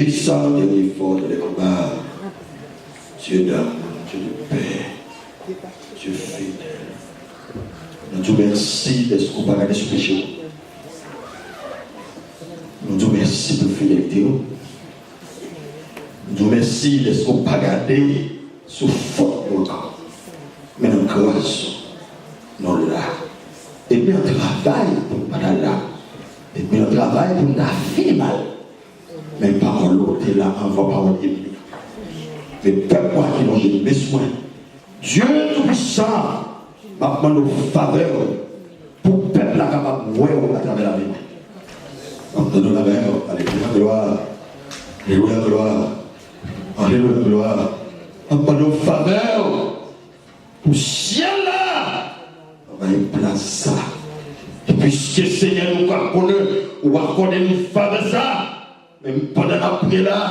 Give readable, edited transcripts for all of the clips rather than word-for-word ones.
puissant de l'effort de l'écobar. Dieu d'amour, Dieu de paix, Dieu fidèle. Nous te remercions de ce qu'on va regarder sur le péché. Nous te remercions pour la fidélité. Nous te remercions de ce qu'on va regarder sur le fort de notre corps. Mais nous grâce, nous là. Et puis on travaille pour ne pas là. Et puis on travaille pour ne pas faire mal. Même parole l'autre là, envoie parole de Dieu. Mais peuple qui n'ont pas besoin. Dieu tout-puissant va prendre nos faveurs pour le peuple là capable de voir à travers la vie. On te donne la main. Alléluia, gloire. Alléluia, gloire. Alléluia, gloire. On prend nos faveurs pour le ciel là. On va y placer ça. Et puisque Seigneur nous connaît, ou va connaître nous faveurs ça, même pendant la prière là,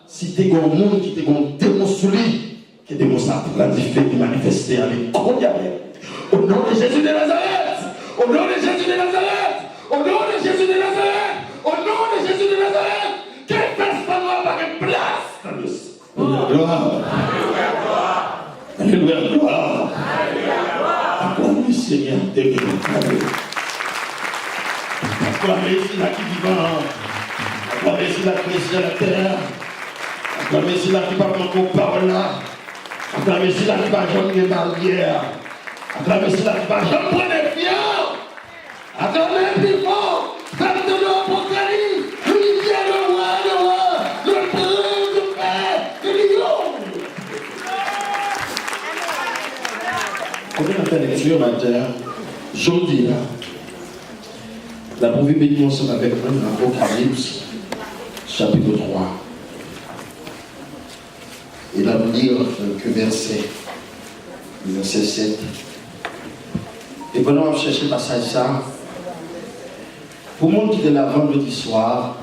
si tu es un monde qui te démon sous lui, que démon ça prend de manifester avec condiamment. Au nom de Jésus de Nazareth, au nom de Jésus de Nazareth, au nom de Jésus de Nazareth, au nom de Jésus de Nazareth, que personne ne va avoir une place dans le ciel. Gloire. Alléluia, gloire. Acclamez Seigneur, acclamez celui qui vivant, acclamez celui qui est sur la terre, acclamez celui qui va prendre vos paroles là, acclamez celui qui va jamais les barrières, acclamez celui qui va jamais prendre les fiers, acclamez plus fort, faites de l'Apocalypse, rivière le roi, le prince de paix, le lion. Combien de lecture maintenant, je dis là, la première bénédiction ensemble avec nous dans l'Apocalypse, chapitre 3. Et là, nous lire quelques versets, verset 7. Et pendant qu'on cherche le passage ça, pour le monde qui est là vendredi soir,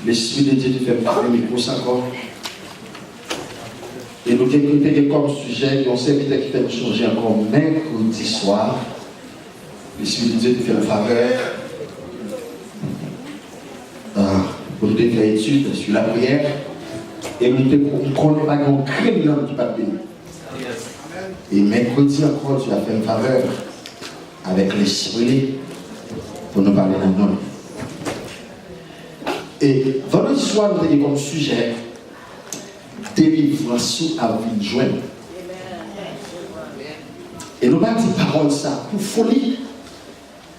l'Esprit de Dieu te fait parler, mais pour ça encore. Et nous avons comme sujet, nous avons invité qui fait nous changer encore mercredi soir. L'Esprit de Dieu te fait une faveur pour nous faire étude sur la prière. Et nous ne connaissons pas qu'on crée l'homme qui va bénir. Et mercredi encore, tu as fait une faveur avec l'Esprit pour nous parler d'un homme. Et vendredi soir, nous avons comme sujet délivrance à vie joindre. Et nous avons dit parole ça pour folie.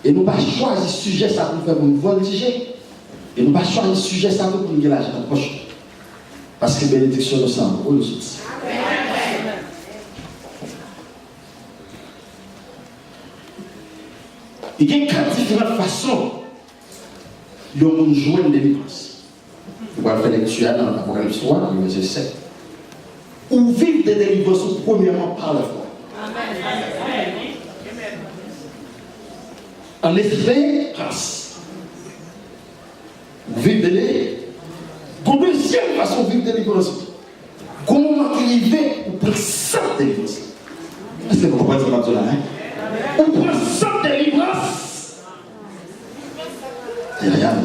Et nous n'avons pas choisi ce sujet ça pour faire une voltiger. Et nous n'avons pas choisi ce sujet ça pour nous l'argent dans la poche. Parce que bénédiction nous semble pour nous autres. Il y a 4 différentes façons de nous jouer une délivrance. Vous allez faire lecture dans l'Apocalypse 3, verset 7. Ou vivre des délivrances premièrement par la foi. En effet, grâce. Vous vivez des pour deuxième façon de vivre des délivrances. Comment arriver au prendre 100 délivrances? Est-ce que vous comprenez ce que je dis là? On prend 100 délivrances.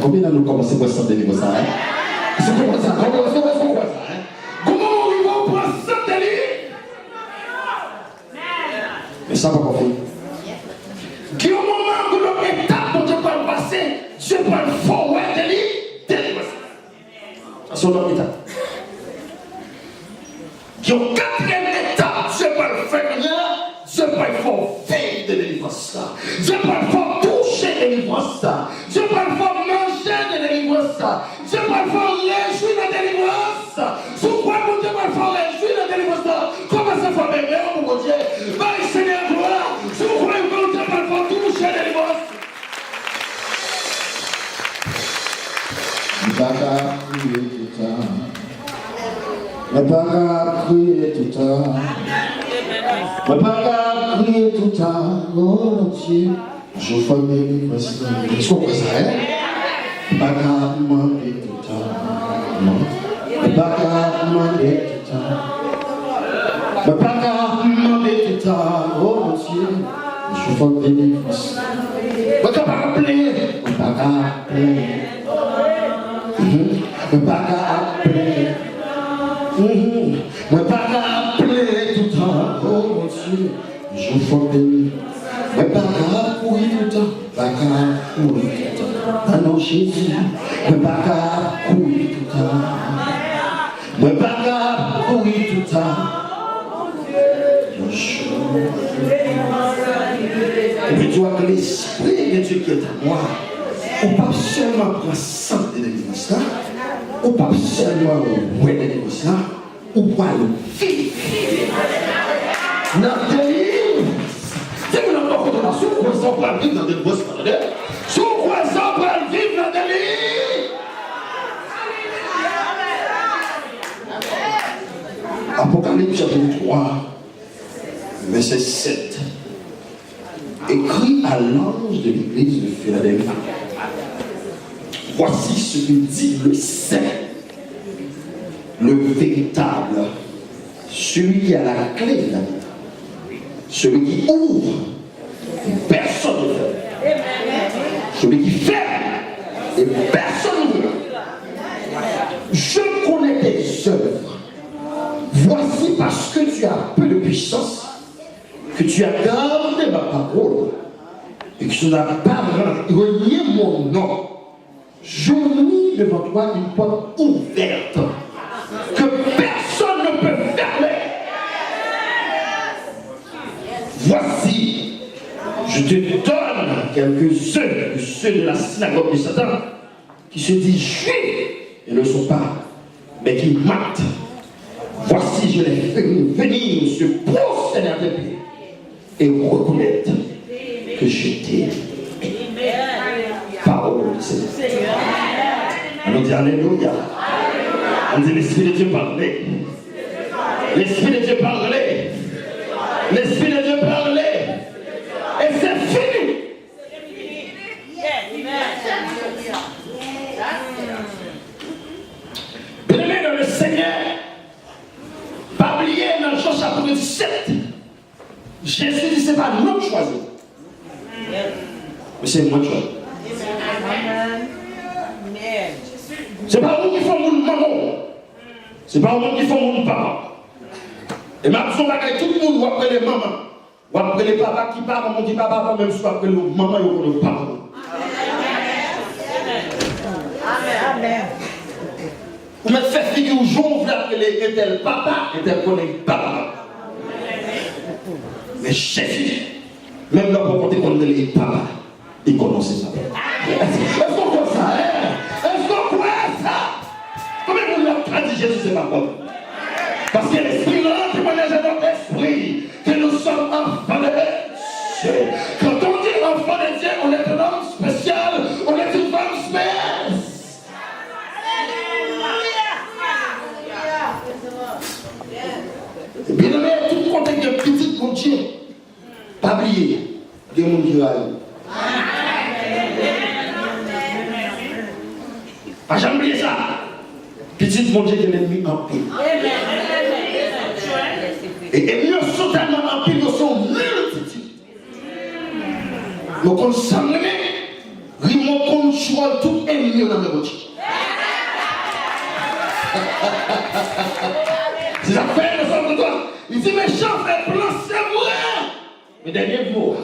Combien d'années nous commençons pour 100 délivrances? C'est comment ça? Comment on arrive à prendre 100 délivrances? Mais ça va pas faire. Qui au moment où notre étape dont Dieu va passer, Dieu va le forward de lui, délivrer. À son nom étape. Qui au 4e étape, Dieu va le faire rien, Dieu va le faire vivre de délivrance. Dieu va le faire toucher de délivrance. Dieu va le faire manger de délivrance. Dieu va le faire réjouir de délivrance. Sous quoi mon Dieu va le faire réjouir de délivrance? Comment ça fait bébé, mon Dieu? Va le Seigneur gloire. Si vous voulez que Dieu va le faire toucher de délivrance. Baka prier tout le temps. Baka prier tout le temps. Baka prier tout le temps. Oh Dieu, je fais mes questions. Est-ce qu'on fait ça, hein? Baka demander tout le temps. Baka demander tout le temps. Baka demander tout le temps. Oh Dieu, je fais mes questions. Baka prier. Baka prier. Je ne pas appeler. Je ne pas appeler tout le temps. Oh mon Dieu, je vous bénis. Je ne pas courir tout le temps. Pas courir tout le temps. Ah non, Jésus. Je ne pas courir tout le temps. Je ne pas courir tout le temps. Et puis tu vois que l'Esprit de Dieu qui est à moi, on ne peut pas seulement prendre sang de l'église là, on ne peut pas seulement ouais de l'église là, on peut le vivre. Dans le livre, si vous n'avez pas compris, si vous croyez ça, on peut vivre dans des bosses, si vous croyez ça, on peut vivre dans des livres. Apocalypse chapitre 3, verset 7. Écrit à l'ange de l'église de Philadelphie. Voici ce que dit le saint, le véritable, celui qui a la clé de la vie, celui qui ouvre et personne ne ferme, celui qui ferme et personne ne ouvre. Je connais tes œuvres. Voici parce que tu as peu de puissance, que tu as gardé ma parole et que tu n'as pas renié mon nom. Je mis devant toi une porte ouverte que personne ne peut fermer. Voici, je te donne quelques-uns de ceux de la synagogue de Satan qui se disent juifs et ne sont pas, mais qui mentent. Voici, je les fais venir se prosterner à tes pieds et reconnaître que j'étais parole de Seigneur. On dit Alléluia. On dit l'Esprit de Dieu parlait. L'Esprit de Dieu parlait. L'Esprit de Dieu parlait. Et c'est fini. Bien-aimé dans le Seigneur, pas oublier dans Jean chapitre 17. Jésus dit, c'est pas nous qui choisissons. Mais c'est moi qui choisis. C'est pas nous qui font mon maman. C'est pas nous qui font mon papa. Et ma besoin d'aller tout le monde, ou après les mamans, ou après les papas qui parlent, on dit papa, même soit après le maman, ou le papa. Amen. Vous mettez fait figure où j'en voulais appeler un tel papa, un tel collègue papa. Mais Jésus, même là pour compter qu'on est les papas, il connaissait ça. Est-ce qu'on croit ça, hein? Est-ce qu'on croit ça? Combien de monde a dit Jésus, c'est ma propre? Parce que l'Esprit là, témoignage à notre esprit, que nous sommes enfants de Dieu. Quand on dit enfant de Dieu, on est un homme spécial, on est une femme spéciale. Et bien aimé, tout le contexte de petit mon Dieu, pas oublier, il y a mon Dieu à lui. Pas jamais oublier ça. Petit mon Dieu qui est l'ennemi en pile. Et mieux sont tellement en pile, nous sommes multitudes. Nous sommes sanguinés, nous contrôlons tout ennemi dans le monde. C'est ça fait le sang de toi. Il dit, mes chants, frère, plan, c'est vrai. Mais dernier mot,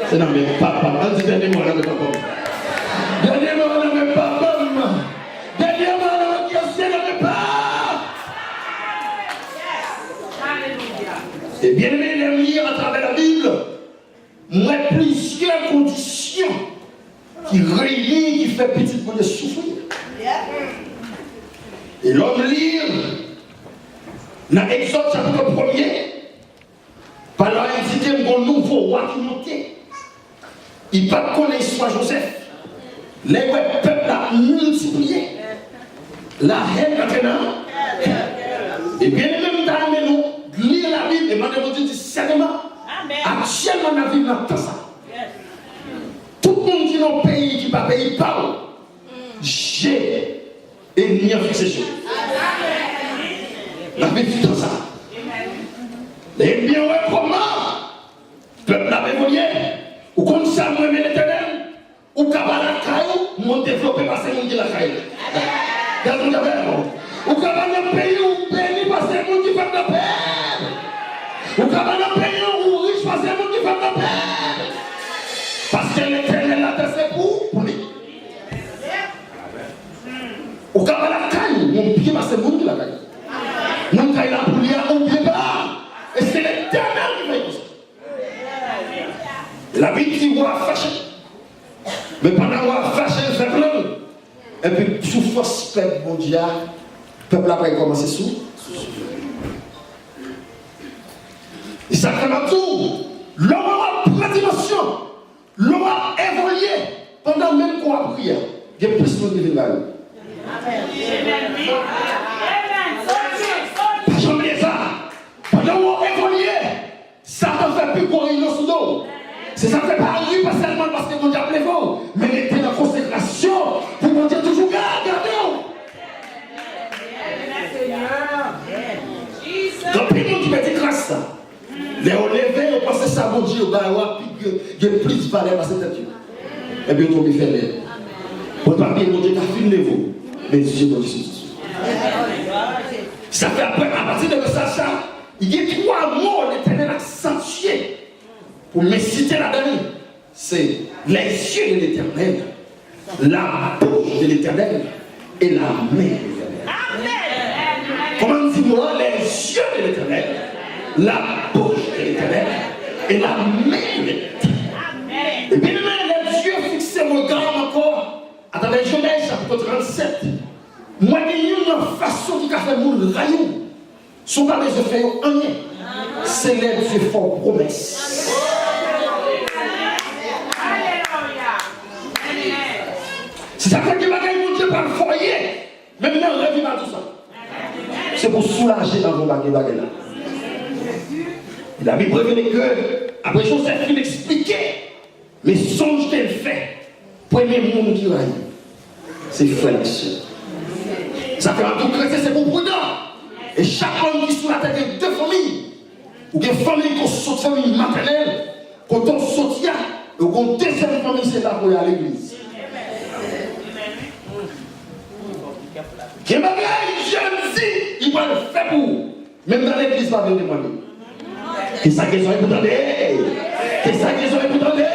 c'est dans mes papas. On dit dernier mot, dans mes papas. Dernier mot, dans mes papas. Dernier mot, dans mes questions, dans mes papas. Et bien aimé, les lire à travers la Bible, moi, plusieurs conditions qui réunissent, qui fait petit pour les souffrir. Et l'homme lire dans Exode chapitre 1er, pendant qu'il dit qu'il y a un nouveau roi qui montait. Il ne pas connaître soit Joseph. Les peuples ont multiplié. La haine maintenant. Et bien même dans nous, lire la Bible et demander Dieu discernement. Actuellement, on a vu dans ça. Tout le monde qui est dans le pays qui ne pas payer parle. J'ai ennemi en fixé sur. La Bible dans ça. Les bien ouais comment peuple avait volé ou comme ça moi mais l'Éternel ou cabana caillou, mon développé parce que mon dit la caillou. Ou cabana pays ou béni parce que mon dit fait de paix. Ou cabana pays ou riche parce que mon dit fait de paix. Parce que l'Éternel a fait c'est pour lui. Ou cabana caillou, mon pied parce que mon dit la caillou. Mon caillou la pour lui on pied pas. Et c'est l'Éternel qui fait ça. La Bible dit on a fâché. Mais pendant qu'on a fâché, il fait plein. Et puis, sous force peuple mondial, le peuple a commencé sous. Et ça fait un tour. L'homme a pris dimension. L'homme a évolué. Pendant même qu'on a prié, il y a plus de monde là. Pas jamais ça. Pendant qu'on a évolué, ça ne fait plus courir dans sous l'eau. C'est ça ne fait pas rire, pas seulement parce que mon diable est fort, mais il était dans la consécration pour mon Dieu toujours gardez-vous. Quand il y a qui met des grâces, les relevés, on pense que ça, mon Dieu, il y a plus de valeur parce que c'est Dieu. Et bien, on me fait l'air. Pour pas bien, mon Dieu, t'as filé vous, mais Dieu, mon Dieu, c'est ça fait après, à partir de ça, il y a 3 mots, l'Éternel accentué. Pour me citer la dernière, c'est les yeux de l'Éternel, la bouche de l'Éternel et la main de l'Éternel. Comment dis-moi les yeux de l'Éternel, la bouche de l'Éternel et la main de l'Éternel. Et bien les yeux fixés mon regard encore. Attendez, Genèse chapitre 37. Moi, il y a une façon qui a fait mon rayon. Son pas les yeux fait un rien. C'est les yeux font promesse. Si ça fait que mon Dieu par le foyer, même dans le rêve, il va tout ça. C'est pour soulager dans vos bagages là. La Bible prévient que, après chose, c'est qu'il expliquait, mais songe qu'elle fait, premier monde qui raille, c'est frère et soeur. Ça fait un tout chrétien, c'est pour prudent. Et chaque homme qui est sous la tête de 2 familles, ou des familles qui sont famille maternelle, quand on sortit, ou quand on deuxième famille, c'est là pour aller à l'église. Qui m'a dit, je dis, il va le faire pour vous. Même dans l'église, il va venir demander. Qu'est-ce que vous avez pour demander? Qu'est-ce que vous avez pour demander?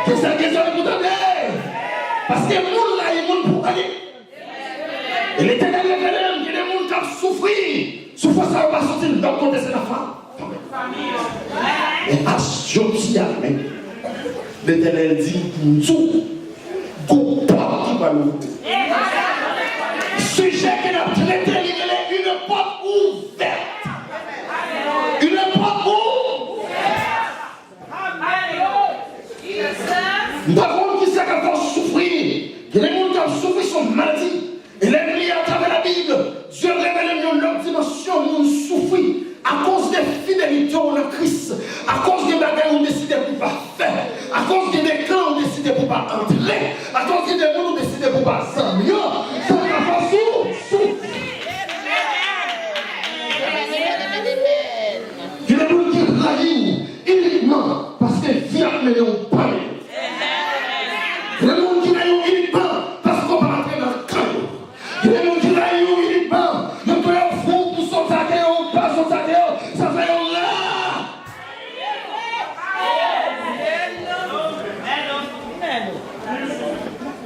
Qu'est-ce que vous avez pour demander? Parce que le monde là, il y a monde pour aller. Et l'Éternel, il y a des gens qui ont souffert. Souffrance, ça va sortir de l'autre côté, c'est la femme. Et à ce jour-ci, l'Éternel dit, tout, qu'on porte qui va l'ouvrir. Sujet qu'il a traité, il est une porte ouverte. Une porte ouverte. Par contre, qui sait qu'il faut souffrir? Il y a des gens qui ont souffert son maladie. Et l'ennemi à travers la Bible, Dieu révèle leur dimension, nous souffrir à cause des fidélités en Christ, à cause des bagages on décidé pour pas faire, à cause des camps on décidé pour pas entrer, à cause des gens on décidé pour pas s'amener. Ça va pas sous. Il y a des gens qui trahissent uniquement parce que viennent mais on parle. Il y a des gens qui trahissent uniquement parce qu'on va entrer dans le camp. Il y a des gens qui trahissent uniquement, ne peut pas fou pour son saquet ou pas son saquet, ça fait un là.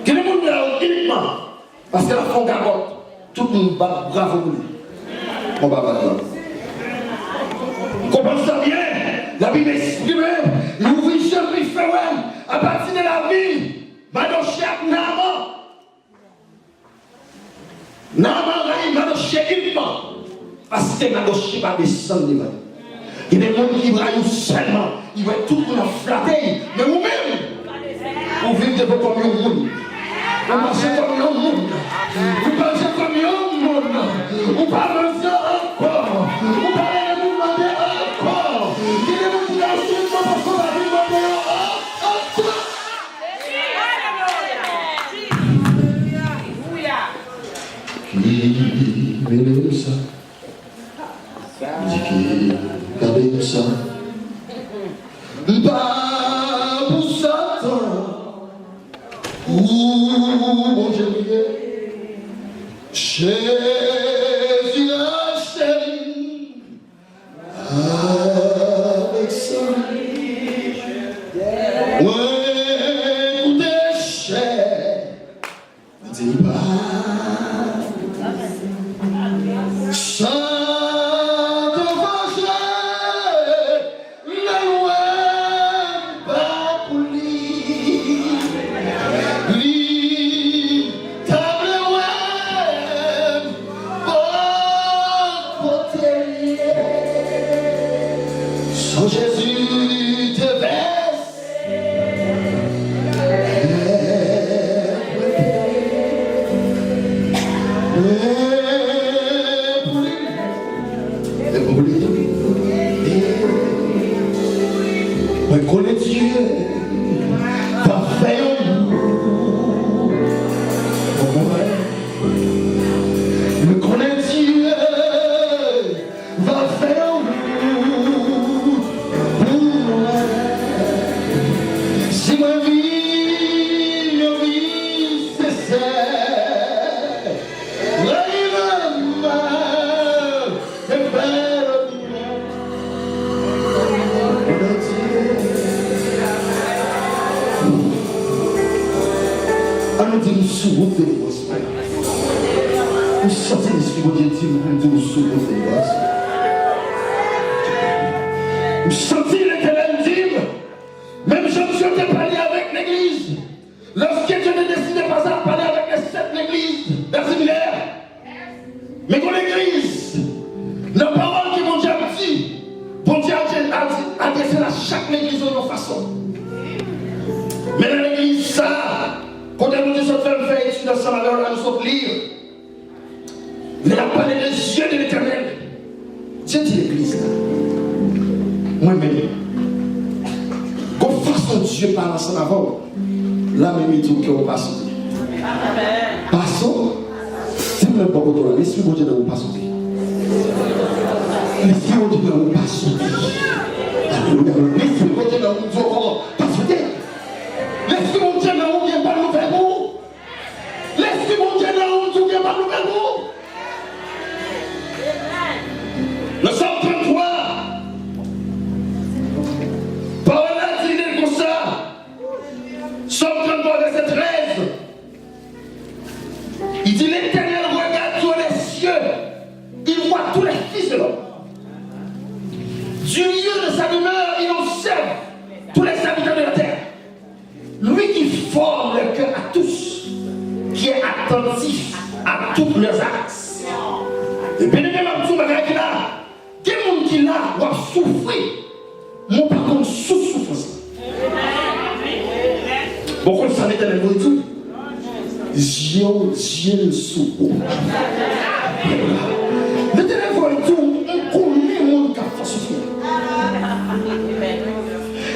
Il y a des gens qui trahissent uniquement parce qu'elle a fait un gagote. Tout le monde va bravo pour lui. On va pas comprenez ça bien? La Bible exprime l'ouvrier qui fait à partir de la vie, Madochiak Naaman. Naaman Madochiak uniquement. Parce que Madochiak va descendre devant. Il y a des gens qui braillent seulement. Ils vont tout le monde flatter. Mais vous-même, vous vivez comme un monde. Vous marchez comme un monde. Vous pensez comme un monde. Vous parlez encore. Vous parlez de vous demander encore. Il y a des gens qui ont suivi parce qu'on va vous demander encore. Qui veut ça? Qui gardez ça? Pas pour Satan. Jésus a chéri avec son écoutez cher, dis pas sans te fâcher, la loi pas pour lui. Oh Jésus te baisse mais connaît Dieu va faire me connaît Dieu va faire nous disons souvent de grâce. Nous sortons l'esprit de Dieu, nous disons souvent de grâce. Nous sortons l'Éternel dire, même Jean-Dieu t'a parlé avec l'église. Lorsque Dieu ne décidait pas de parler avec les 7 églises d'un séminaire, mais qu'on l'église, la parole que mon Dieu a dit, mon Dieu a adressé à chaque église de notre façon. Mais dans l'église, ça, quand nous sommes fait étude ensemble avec nous sommes lire, il a parlé des yeux de l'Éternel. Dieu dit l'église là. Moi-même, quand façon Dieu parle ensemble avant, là même il dit que vous passez. Passons, c'est même pas pour toi, l'esprit de Dieu ne vous passe. L'esprit de Dieu ne vous passe. Alléluia. L'esprit de Dieu ne vous passe. L'esprit de Dieu ne vous vient pas nous faire vous. L'esprit de Dieu ne vous vient pas nous faire vous. Le Psaume 33, parole a dit comme ça. Psaume 33, verset 13. Il dit l'Éternel regarde sur les cieux. Il voit tous les fils de l'homme. Du lieu de sa demeure, il observe tous les habitants de la terre. Lui qui forme le cœur à tous, qui est attentif à tous leurs axes. Et bien aimé, ma petite bagarre qui là, quel monde qui là va souffrir, mon par contre sous souffrance. Bon, quand ça m'étonne le tout, Dieu le souffre. L'éternel voit tout, on connaît le monde qui a fait souffrir.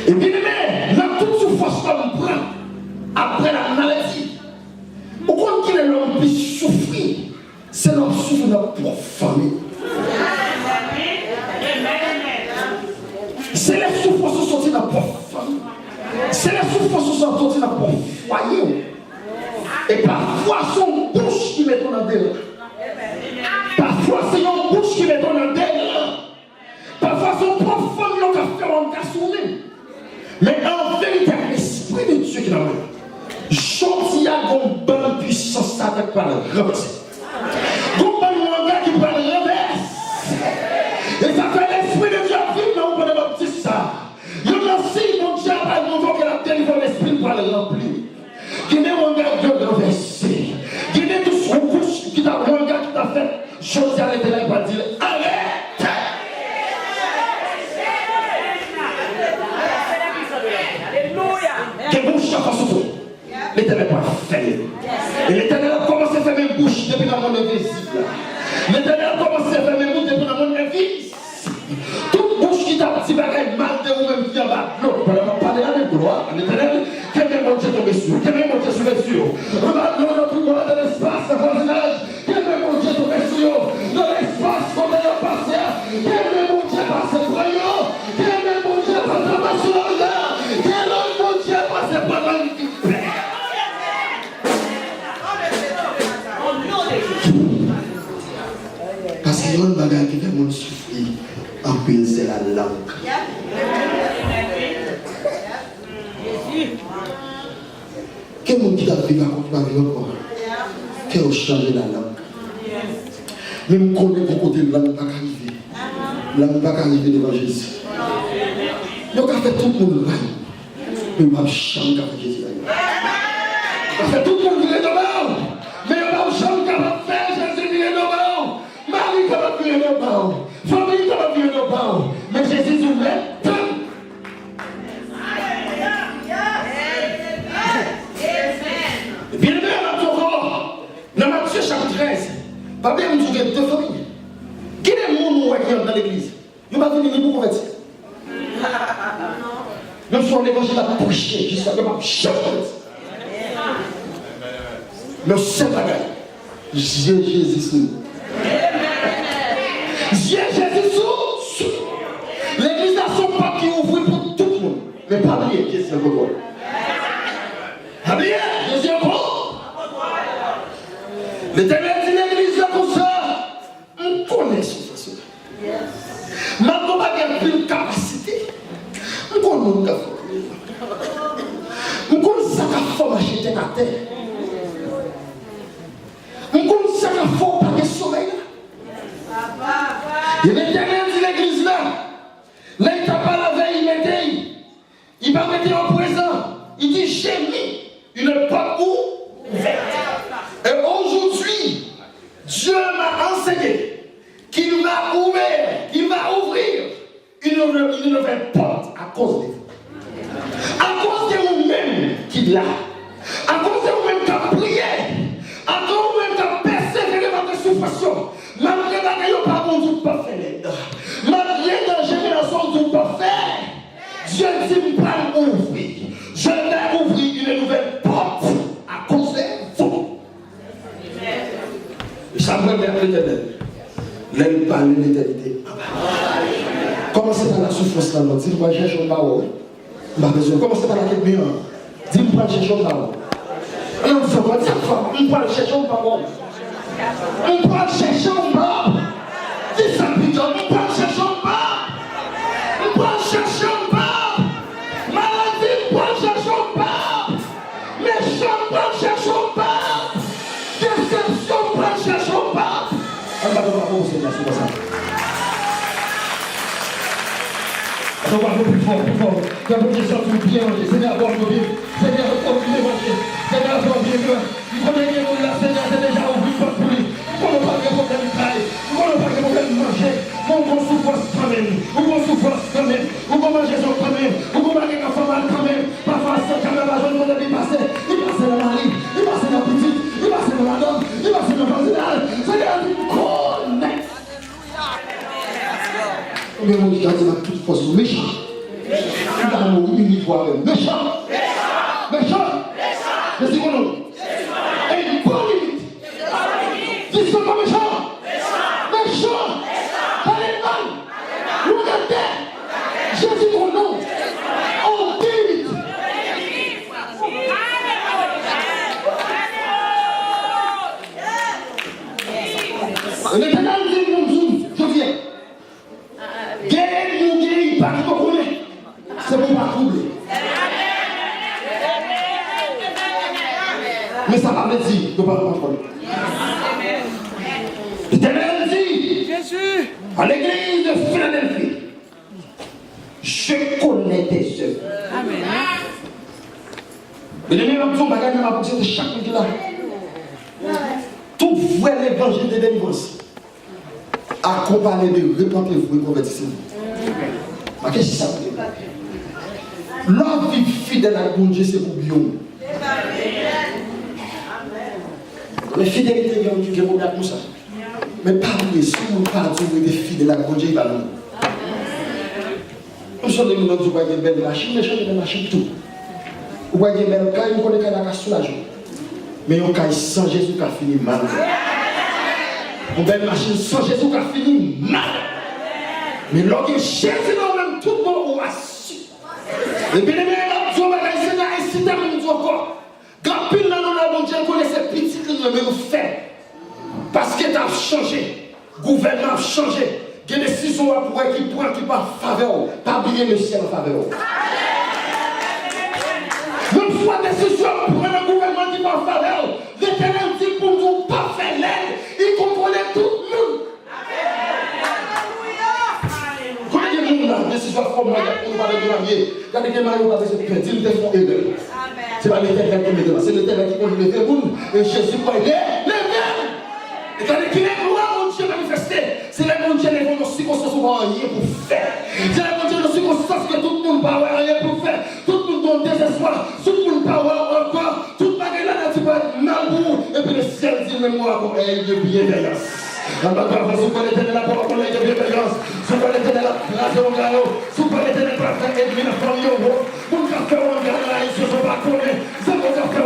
Et bien aimé, dans toute souffrance qu'on prend après la maladie, au compte qu'il est l'homme qui souffrir, c'est l'homme qui souffre de notre propre famille. C'est les souffrances qui sont sorties de notre propre famille. C'est les souffrances qui sont sorties de notre propre foyer. Et parfois, c'est une bouche qui met ton adhérent. Parfois, c'est une bouche qui met ton adhérent. Parfois, c'est une propre famille qui a fait un cas sur nous. Mais en vérité, l'esprit de Dieu qui est dans nous, gentil à une bonne puissance avec par le renverser. Une bonne langage qui parle renverse. Et ça fait l'esprit de Dieu à vivre dans le baptiste ça. Il y a un signe mon Dieu à nouveau que la délivrance de l'esprit pour le remplir. Qui n'est un langage de renverser. Qui n'est tout son bouche qui t'a un langage qui t'a fait. Chose à l'Éternel va dire arrête. Que bouche a fait l'Éternel va faire. Et l'Éternel a commencé à faire mes bouches depuis dans mon invisible. L'Éternel a commencé à faire mes bouches depuis dans mon invisible. Toute bouche qui t'a dit bagaille mal de ou même qui en bas. Non, on va parler à gloire. L'Éternel, quel même mon Dieu tombé sur. Quel même mon Dieu tombé sur. Regarde notre gloire dans l'espace, dans le voisinage. Quel même mon Dieu tombé sur. Dans l'espace, comme dans le passé. Quel même mon Dieu passe croyant. Quel même mon Dieu passe sur le regard. Quel autre mon Dieu passe par la vie. Parce qu'il y a un bagage qui fait mon souffrir. En pile, c'est la langue. Quel monde qui a vécu à contre ma vie encore? Qui a changé la langue? Même quand on est pour côté de la langue, pas arriver. La langue pas arriver devant Jésus. Il a fait tout le monde là. Mais il m'a changé avec Jésus. Il a fait tout le monde virer devant. Mais il m'a changé capable de faire Jésus virer devant. Marie capable de virer devant. Famille capable de virer devant. Mais Jésus ouvert tout. Bien aimé, dans Matthieu chapitre 13, pas bien nous avons deux familles. Qui est le monde qui est dans l'église? Il va venir pour convertir. Même si on l'évangile a prêché, jusqu'à ce que je mais c'est pas grave. J'ai Jésus sous. J'ai Jésus sous. L'église n'a son pas qui ouvre pour tout le monde. Mais pas oublier qui est le bon. Pas oublier, Jésus est bon. L'Éternel dit l'église là comme ça. On connaît son façon. Maintenant, on a plus de capacité. On connaît on connaît ça qu'a fait marcher terre à terre. On connaît ça qu'a fait pas de sommeil. Et l'Éternel dit l'église là. Là, il t'a pas la veille, il mettait. Il va mettre en présent. Il dit j'ai mis une porte ouverte. Et aujourd'hui, Dieu m'a enseigné qu'il va ouvrir une nouvelle porte à cause de vous. À cause de vous-même qui l'a. À cause de vous-même qui a prié. À cause de vous-même qui a persévéré dans votre souffrance. Malgré la gagne, pas bon Dieu pas faire. Malgré la génération Dieu pas faire. Dieu dit pas ouvrir. Je vais ouvrir une nouvelle porte à cause de vous. Ça me remet l'éternel. L'aime pas l'éternité. Commencez par la souffrance là. Dis-moi, j'ai cherché un barreau. Commencez par la quête meilleure. Dis-moi, j'ai cherché un barreau. On peut chercher un barreau. On peut chercher un barreau. Dis ça, putain. On peut chercher un barreau. On peut chercher un barreau. Maladie, on peut chercher un barreau. Méchant, on peut chercher un barreau. Déception, on peut chercher un barreau. On va devoir commencer là, c'est comme ça. On va aller plus fort, plus fort. Que vous puissiez sortir bien manger. Seigneur, bon Dieu. Seigneur, continuez manger. Seigneur, bon Dieu. Vous connaissez que la Seigneur, c'est déjà ouvert pour lui. Vous n'avez pas de problème de travail. Vous n'avez pas de problème de manger. Vous n'avez souffrance quand même. Vous n'avez souffrance quand même. Vous n'avez manger ça quand même. Vous n'avez manger un mal quand même. Parfois, c'est quand même la jeune monde qui passe. Il passe dans la mari. Il passe dans la petite. Il passe dans la dame. Il passe dans le voisinage. Seigneur, il connaît. Mais mon Dieu, il a toute force méchant. Il a mon uniforme méchant. Méchant. Mais c'est quoi non? Et une bonne limite. Dis seulement méchant. Méchant. Allez, mal. Regardez. Jésus mon nom. On dit. L'Éternel dit mon Dieu, je viens. C'est pour pas troubler. Mais ça va me dire de ne pas contrôler. L'Éternel dit Jésus à l'église de Philadelphie, je connais tes œuvres. Amen. Mais les mêmes gens bagage dans la bouche de chaque monde là. Tout vrai l'évangile de délivrance. Accompagné de repentez-vous et convertissez-vous. Ma question c'est ça. L'homme vie fidèle à Dieu, c'est pour bien. La fidélité, il y a un problème comme ça. Mais pas oublier, si on ne parle pas de fidèle à Dieu, il va nous. Nous sommes des gens qui ont une belle machine, mais je une machine tout. Vous voyez, mais le cas, vous connaissez qu'il y a un soulagement. Mais le cas sans Jésus qui a fini mal. Une belle machine sans Jésus qui a fini mal. Mais lorsque Jésus dans même tout le monde a su. Et bien, Dieu va essayer d'inciter à nous encore. Quand pile dans la bon Dieu connaît ces petites lignes, mais vous faites. Parce que tu as changé. Le gouvernement a changé. Il y a des décisions qui prennent qui pas faveur. Pas oublier le ciel en faveur. Même soit décision pour un gouvernement qui pas faveur. L'Éternel dit pour nous pas faire l'aide. Il contrôle tout le monde. Quand il y a des gens qui décision formelle pour nous parler de la vie, quand il y a des gens qui ont besoin de faire, ils font erreur. Ce n'est pas l'Éternel qui met dedans, c'est l'Éternel qui conduit les monde. Et Jésus croit les mêmes. Et quand il y a une gloire, mon Dieu manifesté, c'est les mon Dieu qui vont dans circonstances où on n'a rien pour faire. C'est les mon Dieu dans circonstances que tout le monde n'a rien pour faire. Tout le monde dans le désespoir, tout le monde n'a encore, tout le monde est là, tu vas mal pour. Et puis le ciel dit, mais moi, encore, elle de bienveillance. Vous pouvez l'éternel la parole de bienveillance. Vous pouvez l'éternel la grâce de l'Ongario. Vous pouvez l'éternel la grâce de l'Ongario. Vous pouvez faire un gars là, ils ne sont pas connus. Vous pouvez faire un gars là,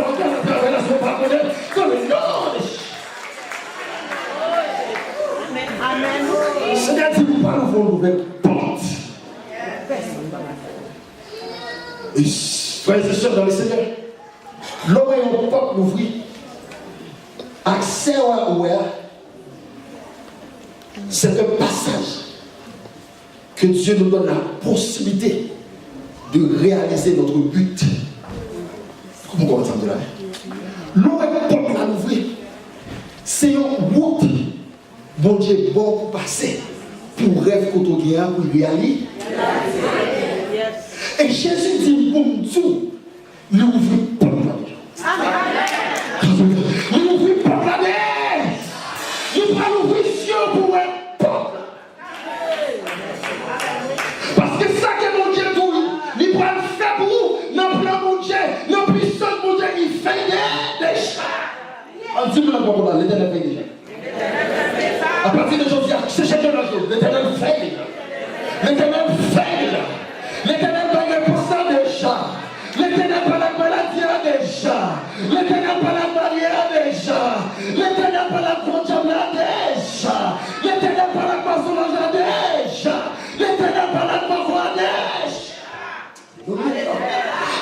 ils ne sont pas connus. Comme le nom. Amen. C'est-à-dire que vous parlez de vos nouvelles portes. Et frères et sœurs dans le Seigneur, l'homme est une porte ouverte. Accès à ouvert. C'est un passage que Dieu nous donne la possibilité de réaliser notre but. Comment on va entendre là? L'eau est porte à l'ouvrir. C'est une route. Bon Dieu, bon pour passer. Pour rêve qu'on a pour réaliser. Et Jésus dit, bon Dieu, il ouvre porte là. Il ouvre porte là. Il va l'ouvrir pour un porte. Parce que ça que mon Dieu dit, il va le faire pour vous. Dans le plan mon Dieu, dans la puissance mon Dieu, il fait des chats. En 10 minutes, l'Éternel fait déjà. À partir de aujourd'hui, c'est chacun de la chose. L'Éternel fait déjà. L'Éternel fait déjà. L'Éternel va répondre déjà. L'Éternel par la maladie déjà. L'Éternel par la barrière déjà. L'Éternel par la frontière déjà. L'Éternel par la maçonnerie déjà. L'Éternel par la paroi déjà.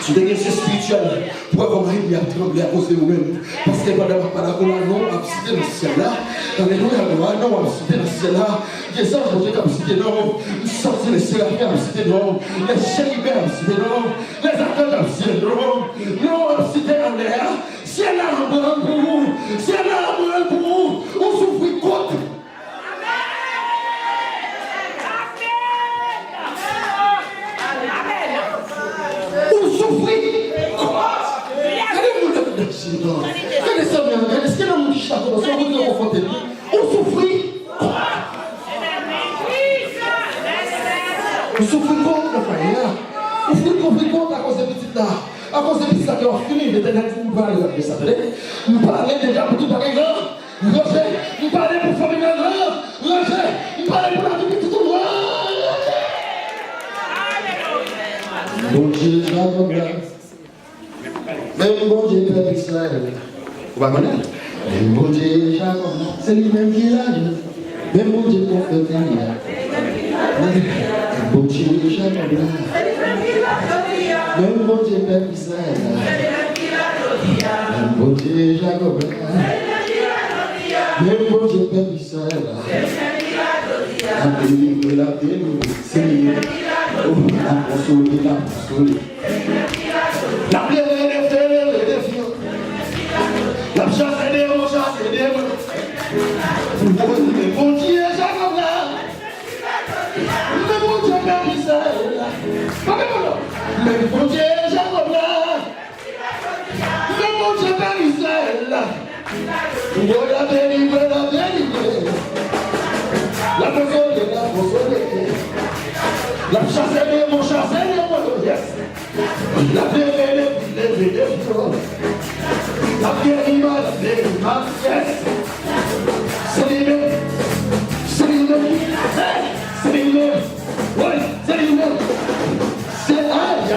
Si vous avez spirituel, pourquoi comment il y a tremblé à cause de vous-même? Parce que pendant la colère, non, à citer dans ce ciel-là. Alléluia, non, à citer dans ce ciel-là. Les anges ont été à citer non. Nous sortis les séraphins à citer non. Les chérubins à citer non. Les archanges à citer non. Non, à citer en l'air. Si elle a un bon pour vous, si elle a un bon pour vous, on souffre contre. On souffre. Est-ce qu'il y a un monde qui chante dans son monde de confronter? On souffre. On souffre contre le frère. On souffre contre à cause de petites là. À cause de petites là qui ont fini. L'Éternel dit nous parler de ça. Nous parler déjà pour tout pareil grand. Roger, nous parler pour famille grand. Roger, nous parler pour la vie de tout le monde. Bon Dieu, Jacob. Même bon Dieu, Père Israël. Vous va connaître? Même bon Dieu, Jacob. C'est lui-même qui l'a dit. Même bon Dieu, prophète. Même bon Dieu, Jacob. Même bon Dieu, Père Israël. Même bon Dieu, Jacob. Même bon Dieu, Père Israël. La délivré, c'est lui. La consolé. La plaie des frères et des filles. La chasse des mots, chasse des mots. Mais bon Dieu, Jacob là. Mais bon Dieu, Père Israël. Mais bon Dieu, Jacob là. Mais bon Dieu, Père Israël là. La délivré. La consolé. La chasse des mots, chasse des mots. Yes. La pierre yes. C'est lui-même. Oui, c'est lui-même. C'est aïe.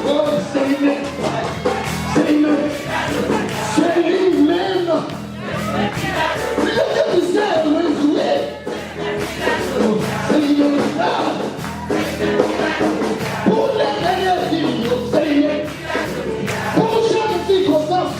Oh, c'est lui-même. C'est lui-même. Le visage, le jouet. C'est lui-même. Pour les dernières filles, c'est lui-même. Pour chaque circonstance,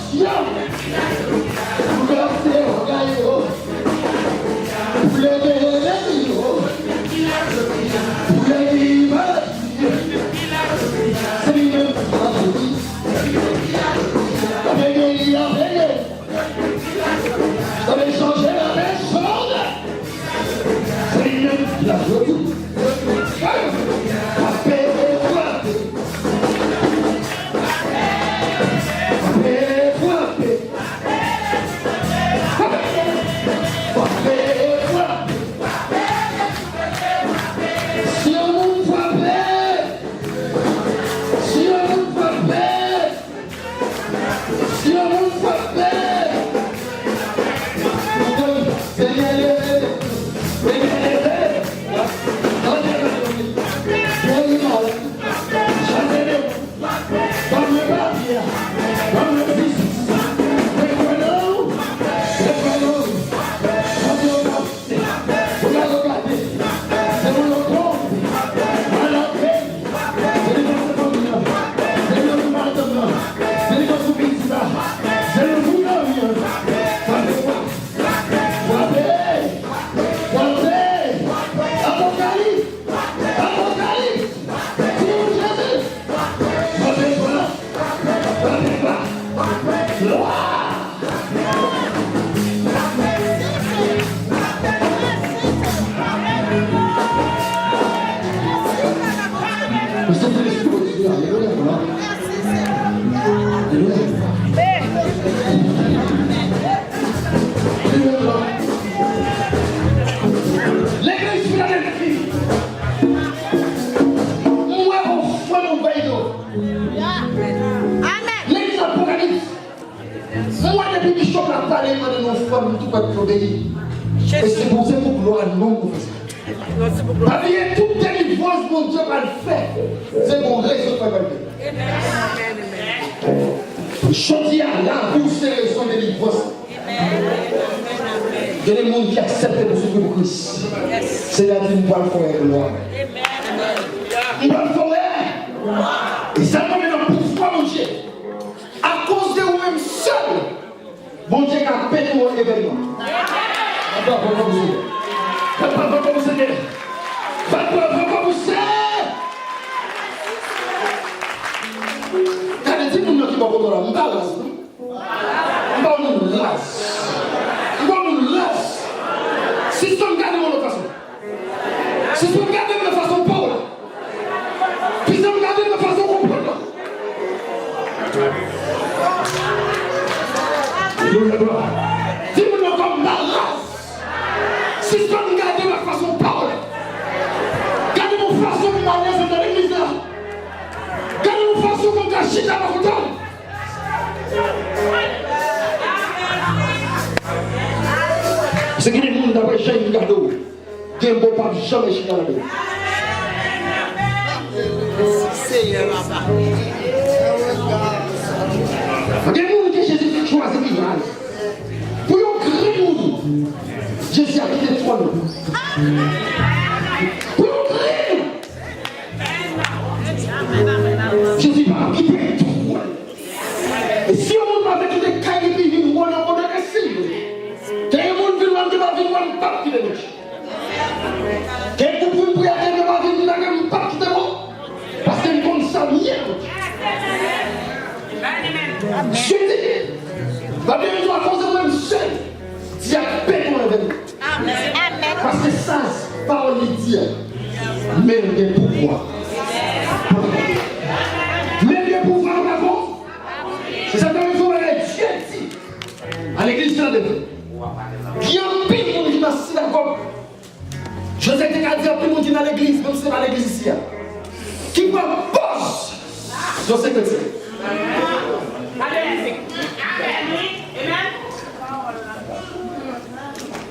Et c'est pour ça que gloire à nous. Parce que toute délivrance, mon Dieu va le faire. C'est mon réseau de la Choisis à la bouche de son délivrance. Il y a des gens qui acceptent de ce que Christ. C'est là qu'il nous va le faire gloire. Il va le faire. Et ça nous met dans pourquoi, mon Dieu. À cause de vous-même seul, mon Dieu a peine pour l'événement. Papa, pourquoi vous êtes? Papa, pourquoi vous êtes? Papa, pourquoi vous êtes? Quand les gens qui vont vous donner, on va nous lasse. On va nous lasse. Si on garde de façon, si on garde de façon pauvre, puis on garde de façon comprendre. Dis-moi comme la race. Si je dois garder ma façon de parler, gardez mon façon de manière dans l'église là, gardez mon façon de cacher dans ma route. C'est que les gens d'après Jean Gado, qui ne vont pas jamais chier dans la vie. Seigneur là-bas. Il y a des gens qui Jésus qui choisit qui mal. Pour un grand monde, Jésus a quitté toi nous. Pour un grand monde, Jésus va quitter toi. Et si on va avec toutes les cailles qui vivent, on va avoir des signes. Quand un monde vit loin de ma vie, on va pas quitter nous. Quand un couple pour y aller de ma vie, on va pas quitter moi. Parce que nous sommes ça bien. Jésus va bien nous accorder même seul. Il y a paix pour l'événement. Parce que ça, parole de Dieu, même des pouvoirs. Même des pouvoirs en avant. C'est ça que nous avons Dieu dit. À l'église de la défaite. Qui en pile pour nous dans la synagogue. Joseph a dit à tout le monde dans l'église, même si c'est pas l'église ici. Qui va bosse. Je sais que c'est.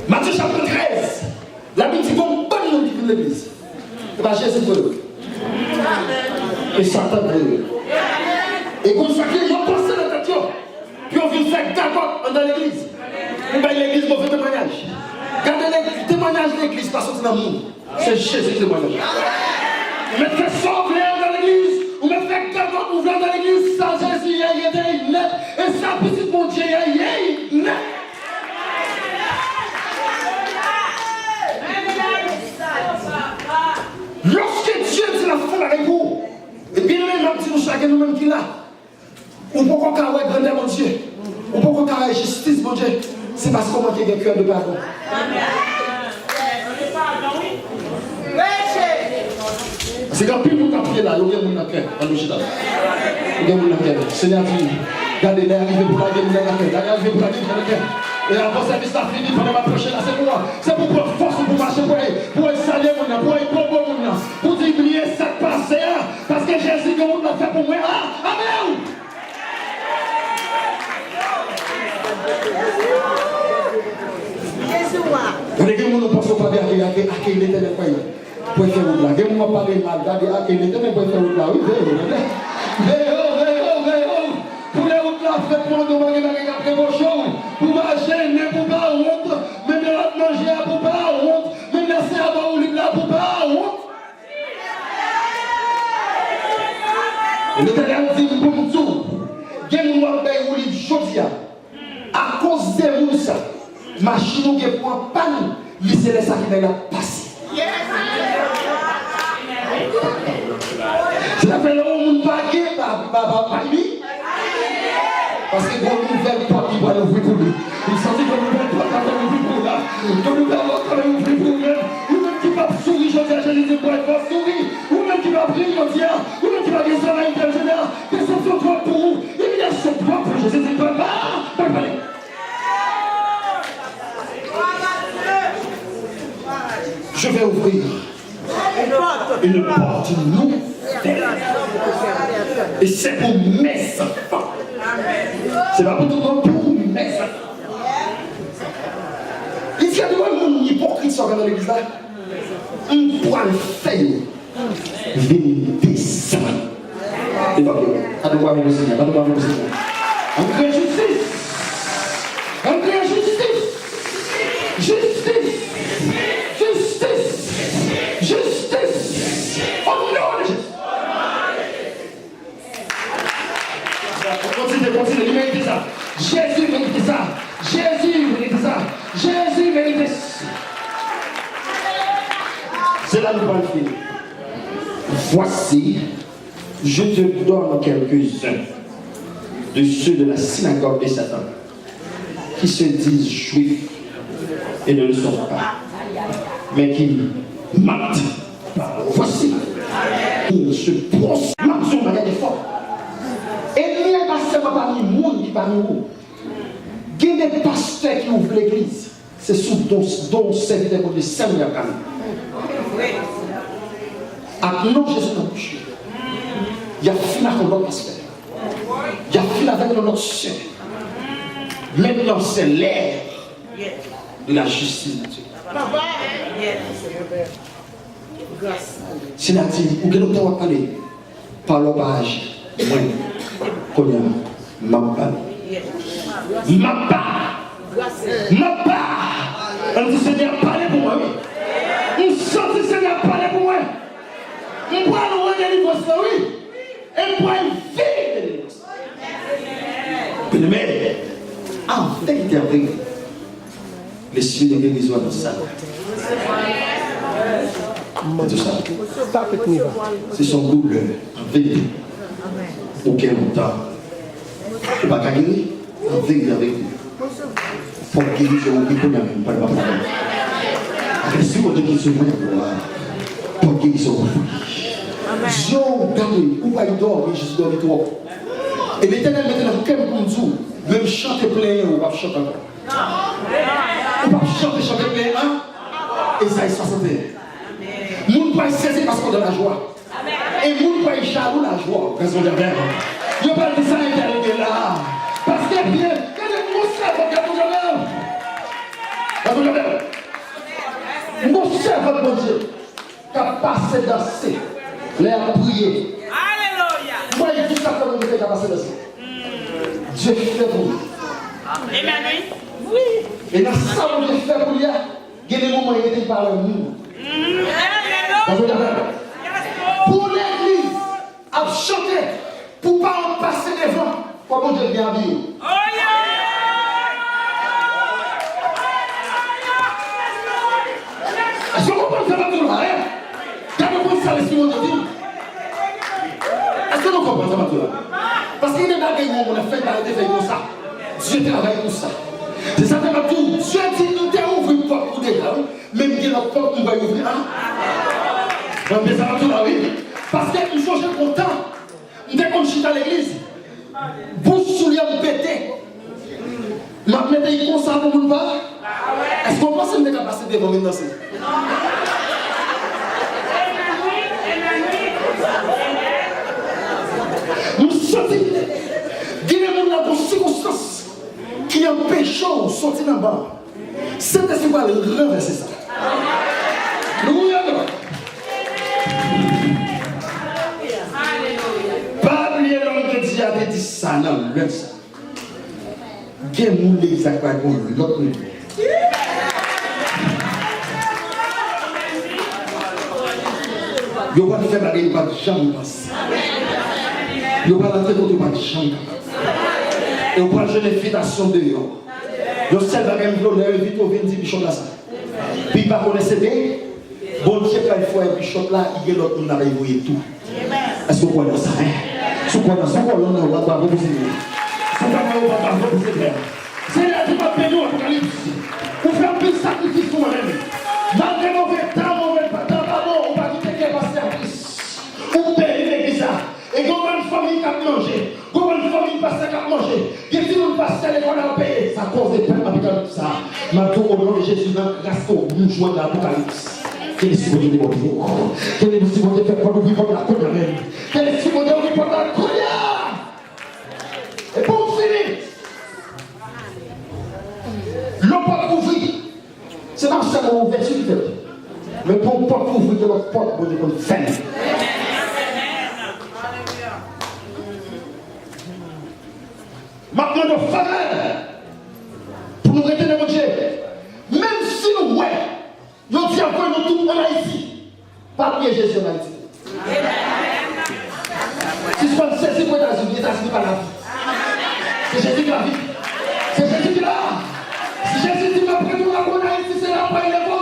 Matthieu chapitre 13. La Bible dit qu'on pas de monde qui vient de l'église. Et bien Jésus pour eux. Et Satan pour eux. Et comme ça, ils ont pensé dans la tête. Puis on vient faire d'accord dans l'église. Et bien l'église va faire témoignage. Regardez les témoignages de l'église parce que c'est dans le monde. C'est Jésus qui témoigne. Vous mettez sauve dans l'église. Vous mettez d'accord pour venir dans l'église. Ça, Jésus, il y a des net. Et ça, petit mon Dieu, il y a des net. nous-mêmes qui là. On peut encore avoir grandeur, mon Dieu. On peut encore avoir justice, mon Dieu. C'est parce qu'on manque de cœur de pardon. C'est quand plus nous avons là, il y a mon cœur. Il y a mon cœur. Seigneur dit, regardez, il est arrivé pour la guerre, il est arrivé pour la guerre. Et avant service ça fini pendant ma prochaine là, c'est pour moi. C'est pour prendre force pour marcher pour saluer mon nom, pour pour mon nom, pour dire oublier cette passé parce que Jésus que mon a fait pour moi. Amen. Regardez mon pense pas bien à qui il était le pays. Pour faire route là. Regardez mon parler mal, regardez à qui il était pour faire route là. Oui, pour les routes là, faites pour nous manger après vos choses. Pour marcher, ne pour pas honte. Même manger pour pas honte. Même laisser avoir au lit là pour pas honte. Et l'Éternel dit pour nous tout. Gen nous paye au lit aujourd'hui. À cause de nous ça. Machine qui prend panne, lycée les sacs qui passé. C'est la fait le monde pas lui. Parce que quand nous nouvelle porte qui va l'ouvrir pour lui. Il sentit que nouvelle porte qui va l'ouvrir pour là. Que nouvelle porte qui va l'ouvrir pour lui. Ou même qui va sourire, je dis à Jésus pour être sourire. Ou même qui va prier, je dis à. Ou même qui va dire ça à l'intergénère. Que ce soit propre pour vous. Il y a son propre. Jésus dit pas. Je vais ouvrir une porte nouvelle. Et c'est pour mes enfants. C'est pas pour tout le monde, pour mes enfants. Il y a des gens qui hypocrites qui sont dans l'église là. Un poil fait. Venez descendre. Et pas bien. Attends-moi, mon Seigneur. Attends-moi, mon Seigneur. En créant justice. En créant justice. Justice. Justice! Oh non! Continue, il mérite ça. Jésus mérite ça. Jésus mérite ça. Jésus mérite ça. C'est là que nous allons finir. Voici, je te donne quelques-uns de ceux de la synagogue de Satan qui se disent juifs et ne le sont pas, mais qui mentent. Voici, il se prononce sur ma gueule fort. Et il n'y a pas seulement parmi le monde qui parmi vous. Il y a des pasteurs qui ouvrent l'église. C'est sous dont serviteur pour le Seigneur. À non Jésus n'a bouche. Il y a fini avec notre pasteur. Il y a fini avec notre Seigneur. Maintenant, c'est l'ère de la justice naturelle. C'est-à-dire, où que nous avons parlé par le page, moi, qu'on y a, ma part. On dit Seigneur, parlez pour moi. On sent le Seigneur parler pour moi. On voit le roi de l'Église, oui. Et pour une vie de l'Église. Mais, en vérité, l'esprit de l'Église va dans ça. C'est tout ça. C'est son double en vérité. Auquel temps. Il ne va pas gagner en vérité avec lui. Pour guérir, je vous dis qu'on n'a même pas le problème. Si on dit qu'il se met pour guérir son conflit. Dieu gagne, ou pas il dort, mais je dors trop. Et l'Éternel maintenant, quel pour nous, même chanter plein, ou pas chanter encore. Ou pas chanter plein, hein? Esaïe 61. Moun pas saisir parce qu'on a la joie. Et moun pas jaloux la joie. Raison de verre. Il n'y a pas de ça intérieur là. Parce que bien, quand mon cerveau, quand mon cerveau, mon cerveau, mon Dieu, qui a passé danser, l'air prier. Alléluia. Moi, il y a tout ça comme on était capable de danser. Dieu fait pour lui. Amen. Oui. Et dans ça, on Dieu fait pour lui. Il y a des moments où il était par le monde. Pour l'église, à chanter, pour ne pas en passer devant, comment Dieu bien habillé. Est-ce que vous comprenez ça? Quand vous pensez à l'esprit de Dieu, est-ce que vous comprend ça maintenant? Parce qu'il y a des bagages où on a fait comme ça. Dieu travaille pour ça. C'est ça que je dis. Dieu dit nous t'es ouvert une porte pour des gars, même si la porte nous va ouvrir. Mais ça va tout là, oui. Parce que nous changeons de temps. Nous sommes comme chita à l'église. Vous souliez vous péter. Maintenant, il comme ça pour nous pas. Est-ce qu'on pense que nous sommes capables de vous danser? Nous sortons. Dis-le-nous dans une circonstance qui empêche de sortir dans le bas. C'est ce qui va renverser ça. Nous regardons. Pas oublier l'homme de Dieu avait dit ça dans le ça. Quel monde les a pas l'autre niveau. Yo va faire bagarre pas de jambe passe. Yo va rentrer contre pas de jambe. Et on prend une invitation de yo. Yo seul bagarre l'honneur invite au 20 bichon là ça. Puis pas connaître des bon Dieu quand il faut un bichon là, il y a l'autre on a envoyé tout. Est-ce que vous croyez ça hein? Ce qu'on a, ce qu'on a, on va pas vous dire. Ce qu'on a, on va pas vous dire. C'est là qui va payer l'Apocalypse. Pour faire plus de sacrifices pour moi-même. Malgré mauvais temps, mauvais pardon, on va quitter qu'elle va service. Ou payer l'église. Et quand une famille qui a mangé, quand une famille pasteur qui a mangé, qu'est-ce que nous passons à l'école à payer? Ça cause des peines l'Apocalypse. Maintenant, au nom de Jésus, grâce au nous jouons l'Apocalypse. Quel est ce que Dieu vous? Quel est ce que Dieu fait pour nous vivre la colère? Quel est ce que Dieu fait pour la colère? Et pour finir, l'homme pas ouvrir. C'est pas seulement ouverture du fait. Mais pour ne pas ouvrir de notre porte, pour Dieu qu'on ferme. Maintenant, nos faveurs, pour nous retenir mon Dieu, même si nous, ouais, nous disons que nous tous en Haïti, pas bien Jésus en Haïti. Si je pense que c'est pour les États-Unis, pas la vie. C'est Jésus qui la vie. C'est Jésus qui l'a. Si Jésus dit après tout la bonne Haïti, c'est là où il est bon,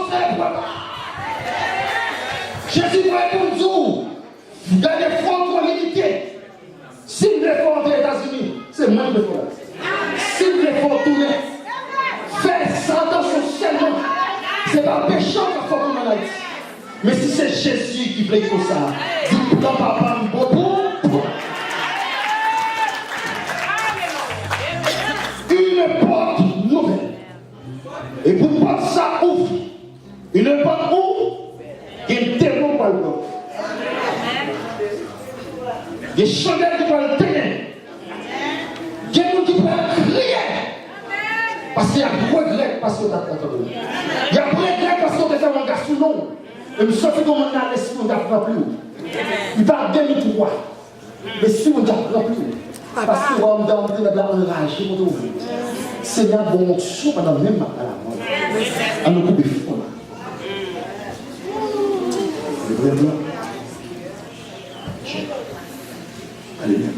Jésus va pour nous. Vous avez des fonds pour l'unité. Si vous voulez faire entrer aux États-Unis, c'est moins de fonds. Si vous voulez faire tourner, faites ça dans son seulement. Ce n'est pas péchant qu'il faut qu'on en Haïti. Mais si c'est Jésus qui voulait pour ça, dites dans papa, une porte nouvelle. Et pour porte ça ouvre. Une porte ouvre, il y a un terreau par le bord. Il y a des chandelles qui peuvent le tenir. Il y a des gens qui peuvent crier. Parce qu'il y a regret parce qu'on a entendu. Il y a regret parce qu'on a fait un garçon non. Et nous sommes comme on a laissé on n'apprend plus. Il va gagner tout droit. Mais si on n'apprend plus, parce qu'on va entrer dans la enragé pour tout. Seigneur, bon, on pendant même à la mort. À nous couper fort. Alléluia. Alléluia.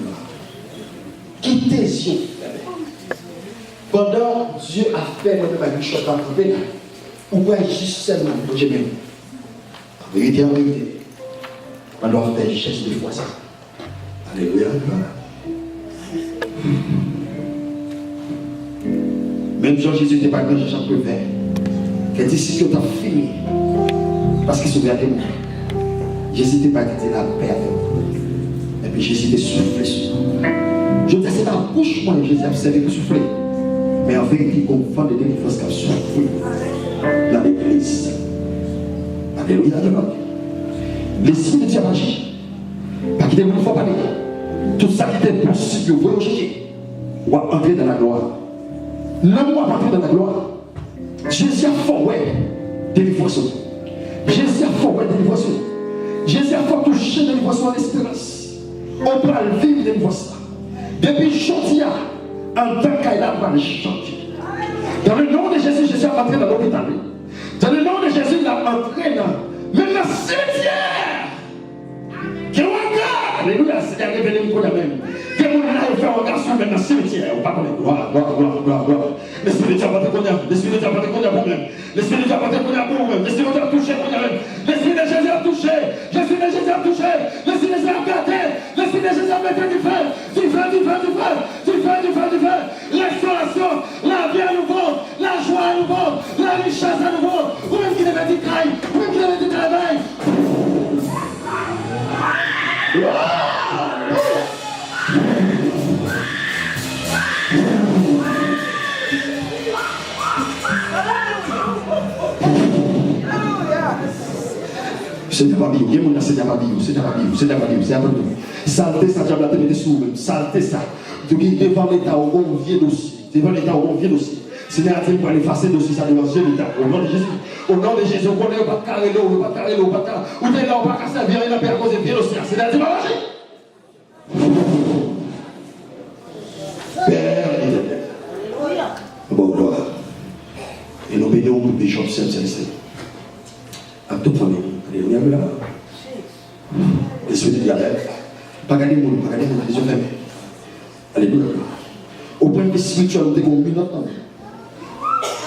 Quittez les yeux. Pendant Dieu a fait notre bagage dans le pays, on peut agir seulement pour Dieu même. En vérité, on doit faire des gestes de foi. Alléluia. Même Jean-Jésus n'était pas grand, Jean peut faire. Les disciples ont fini. Parce qu'ils sont bien témoins. Jésus n'était pas dit la paix avec vous. Et puis Jésus était soufflé sur nous. Je dis, c'est dans la bouche, moi, Jésus a observé pour souffler. Mais en vérité, comme femme de délivrance qui a soufflé dans l'église. Alléluia. L'esprit de Dieu a agi. Pas qu'il y ait une fois parler. Tout ça qui était possible, vous voyez aujourd'hui, on va entrer dans la gloire. L'homme va entrer dans la gloire. Jésus a forward délivrance. Jésus a forward délivrance. Jésus a fort touché délivrance en espérance. On peut vivre délivrance. Depuis aujourd'hui, en tant qu'il a pas changer. Dans le nom de Jésus, Jésus a entré dans l'hôpital. Dans le nom de Jésus, il a entré dans même le cimetière. Alléluia, c'est à révéler une fois même. Que vous n'avez fait un garçon dans le cimetière. On parle de gloire. L'esprit de Dieu va te connaître. L'esprit de Dieu va te connaître pour vous-même. L'esprit de Dieu va te connaître pour vous-même. L'esprit de Dieu a touché pour vous-même. L'esprit de Jésus a touché. L'esprit de Jésus a touché. L'esprit de Jésus a gâté. L'esprit de Jésus a mis à nouveau, la richesse à nouveau, ou même qui devait dire caille, ou même qui devait dire travail. Seigneur Babi, il y a mon Seigneur Babi, Seigneur Babi, Seigneur Babi, Seigneur Babi. Saleté, ça, diable, la tête sous vous, saleté, ça. Devant l'État, on vient dossier. Devant l'État, on vient dossier. Seigneur, tu peux aller effacer dossier, ça devant l'État. Au nom de Jésus. Au nom de Jésus, on connaît, on va carrer l'eau, on va carrer l'eau, on va carrer l'eau. Ou t'es là, on va casser la vie, on va faire cause de bien dossier. Seigneur, tu vas marcher. Père éternel. Bon, gloire. Et nous bénissons le bishop Saint-Célestin. À toute famille. Alléluia. L'esprit de Dieu. Pas garder mon, pas garder mon, les yeux fermés. Alléluia. Au point de spirituel, nous avons une minute.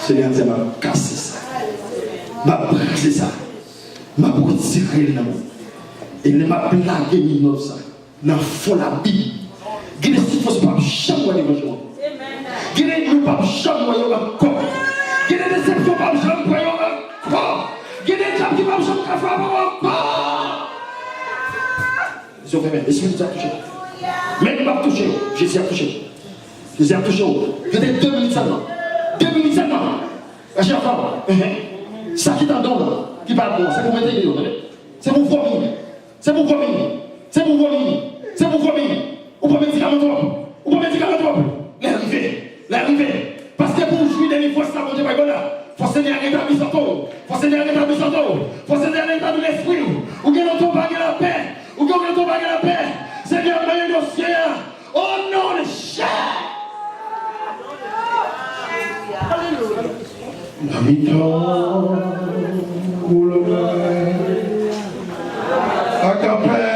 Seigneur, tu m'as cassé ça. M'a brisé ça. M'a retiré le nom. Et ne m'a blagué une minute ça. Dans fond la Bible. Il y a des situations pas chaque l'évangile. Il y a des pas chaque encore. Il y a des déceptions pas chaque encore. Il y a des gens qui pas chaque encore. Ils ont fait même. L'esprit nous a touché. Mais il m'a touché. Jésus a touché. Jésus a touché. Il y a des 2 minutes seulement. 2 minutes seulement. À chaque fois. Ça qui t'en donne, qui parle bon, c'est pour mettre les c'est pour vomir. C'est pour vomir. C'est pour vomir. C'est pour vomir. Ou pas médicament trop. Ou pas médicament trop. L'arrivée. Parce que pour jouir des niveaux, ça monte pas là. Faut se dire rétablir son tour. Faut se dire rétablir son tour. Faut se dire rétablir l'esprit. Ou que l'on tombe pas la paix. Ou que l'on tombe pas la paix. Seigneur, moyen dossier. Oh non, le chien. Alléluia. Acapella.